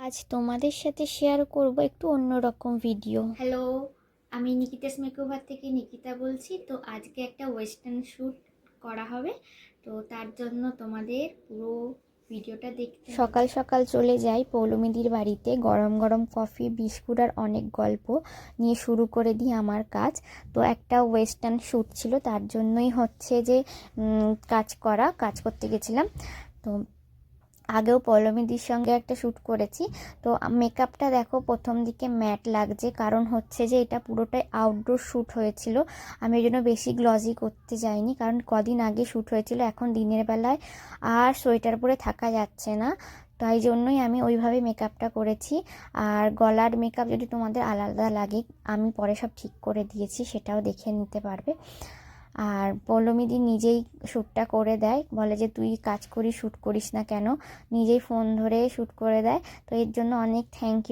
আজ তোমাদের সাথে শেয়ার করব একটু অন্যরকম ভিডিও। হ্যালো, আমি নিকিতাস মেকওভার থেকে নিকিতা বলছি। তো আজকে একটা ওয়েস্টার্ন শ্যুট করা হবে, তো তার জন্য তোমাদের পুরো ভিডিওটা দেখতে হবে। সকাল সকাল চলে যাই পৌলমীদির বাড়িতে, গরম গরম কফি, বিস্কুট আর অনেক গল্প নিয়ে শুরু করে দিই আমার কাজ। তো একটা ওয়েস্টার্ন শ্যুট ছিল, তার জন্যই হচ্ছে যে কাজ করতে গেছিলাম। তো আগেও পৌলমীদির সঙ্গে একটা শ্যুট করেছি। তো মেকআপটা দেখো প্রথম দিকে ম্যাট লাগছে, কারণ হচ্ছে যে এটা পুরোটাই আউটডোর শ্যুট হয়েছিল। আমি ওই জন্য বেশি গ্লজি করতে যাইনি, কারণ কদিন আগে শ্যুট হয়েছিল, এখন দিনের বেলায় আর সোয়েটার পরে থাকা যাচ্ছে না। তাই জন্যই আমি ওইভাবে মেকআপটা করেছি। আর গলার মেকআপ যদি তোমাদের আলাদা লাগে, আমি পরে সব ঠিক করে দিয়েছি, সেটাও দেখে নিতে পারবে। আর পৌলমীদি নিজেই শ্যুটটা করে দেয়, বলে যে তুই কাজ করিস, শ্যুট করিস না কেন, নিজেই ফোন ধরে শ্যুট করে দেয়। তো এর জন্য অনেক থ্যাংক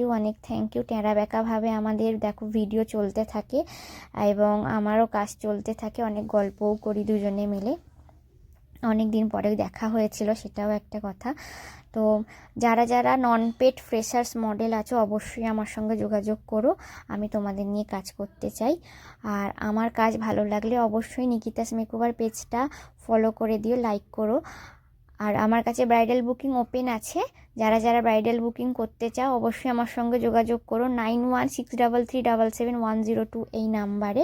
ইউ। টেরা বেঁকাভাবে আমাদের দেখো ভিডিও চলতে থাকে এবং আমারও কাজ চলতে থাকে, অনেক গল্পও করি দুজনে মিলে। অনেক দিন পরে দেখা হয়েছিল, সেটাও একটা কথা। তো যারা যারা নন পেড ফ্রেশার্স মডেল আছো, অবশ্যই আমার সঙ্গে যোগাযোগ করো, আমি তোমাদের নিয়ে কাজ করতে চাই। আর আমার কাজ ভালো লাগলে অবশ্যই নিকিতাস মেকওভার পেজটা ফলো করে দিও, লাইক করো। আর আমার কাছে ব্রাইডাল বুকিং ওপেন আছে, যারা যারা ব্রাইডাল বুকিং করতে চাও অবশ্যই আমার সঙ্গে যোগাযোগ করো 9163377102 এই নাম্বারে।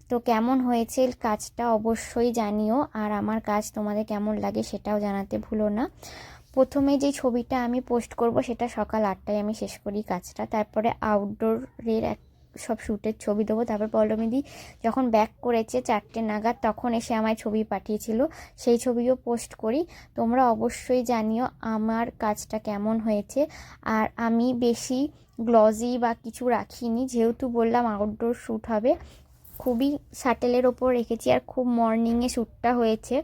তো কেমন হয়েছে কাজটা অবশ্যই জানিও, আর আমার কাজ তোমাদের কেমন লাগে সেটাও জানাতে ভুলো না। প্রথমে যে ছবিটা আমি পোস্ট করব সেটা সকাল 8টায় আমি শেষ করি কাজটা, তারপরে আউটডোরের সব শ্যুটের ছবি দেবো। তারপর পৌলমীদি যখন ব্যাক করেছে 4টে নাগাদ, তখন এসে আমায় ছবি পাঠিয়েছিল, সেই ছবিও পোস্ট করি। তোমরা অবশ্যই জানিও আমার কাজটা কেমন হয়েছে। আর আমি বেশি গ্লজি বা কিছু রাখিনি, যেহেতু বললাম আউটডোর শ্যুট হবে, খুবই শাটেলের ওপর রেখেছি। আর খুব মর্নিংয়ে শ্যুটটা হয়েছে,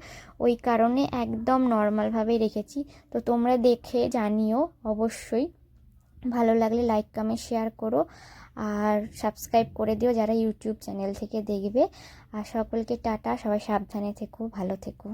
ওই কারণে একদম নর্মালভাবেই রেখেছি। তো তোমরা দেখে জানিও অবশ্যই। ভালো লাগলে লাইক কমেন্ট শেয়ার করো, আর সাবস্ক্রাইব করে দিও যারা ইউটিউব চ্যানেল থেকে দেখবে। আর সকলকে টাটা, সবাই সাবধানে থেকো, ভালো থেকো।